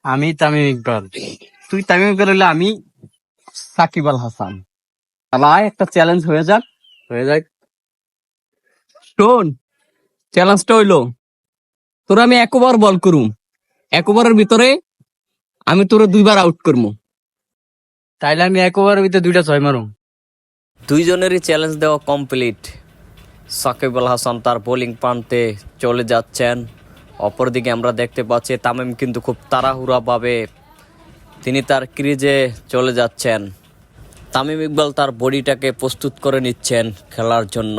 আমি তামিম ইকবাল। তুই তামিম ইকবাল হইলে আমি সাকিব আল হাসান। আয় একটা চ্যালেঞ্জ হয়ে যাক। শোন, চ্যালেঞ্জটা হইলো তোর আমি 1 ওভার বল করুম, 1 ওভারের ভিতরে আমি তোরে 2বার আউট করবো, তাইলে আমি 1 ওভারের ভিতরে 2টা 6 মারুম। দুইজনেরই চ্যালেঞ্জ দেওয়া কমপ্লিট। সাকিব আল হাসান তার বোলিং প্রান্তে চলে যাচ্ছেন। অপরদিকে আমরা দেখতে পাচ্ছি তামিম কিন্তু খুব তাড়াহুড়াভাবে তিনি তার ক্রিজে চলে যাচ্ছেন। তামিম ইকবাল তার বডিটাকে প্রস্তুত করে নিচ্ছেন খেলার জন্য।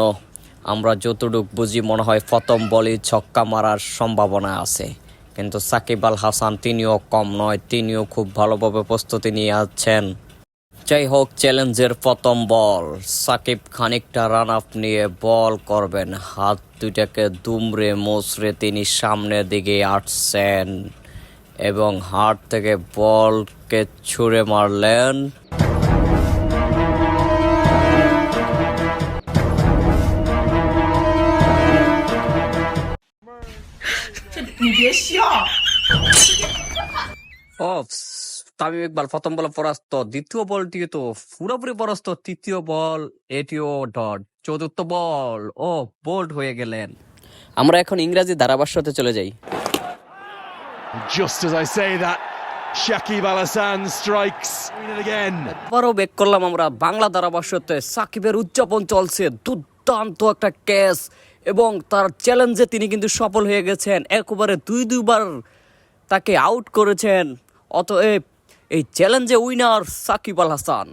আমরা যতটুকু বুঝি মনে হয় প্রথম বলই ছক্কা মারার সম্ভাবনা আছে, কিন্তু সাকিব আল হাসান তিনিও কম নয়, তিনিও খুব ভালোভাবে প্রস্তুতি নিয়ে আছেন। যাই হোক, চ্যালেঞ্জের প্রথম বল। সাকিব খানিকটা রান আপ নিয়ে বল করবেন, হাত দুইটাকে দুমড়ে মুচড়ে তিনি সামনের দিকে আসছেন এবং হাত থেকে বলকে ছুঁড়ে মারলেন। অফ, তামিম ইকবাল প্রথম বলে পরাস্ত, দ্বিতীয় বলটিও তো পুরোপুরি পরাস্ত, তৃতীয় বল এটিও ডট, চতুর্থ বল ও বোল্ড হয়ে গেলেন। আমরা এখন ইংরেজি ধারাভাষ্যতে চলে যাই। Just as I say that, Shakib Al Hassan strikes again. আবারও ব্যাক করলাম আমরা বাংলা ধারাভাষ্যতে। সাকিবের উদযাপন চলছে, দুর্দান্ত একটা ক্যাচ এবং তার চ্যালেঞ্জে তিনি কিন্তু সফল হয়ে গেছেন। একবারে দুইবার তাকে আউট করেছেন। অতএব এই চ্যালেঞ্জে উইনার সাকিব আল হাসান।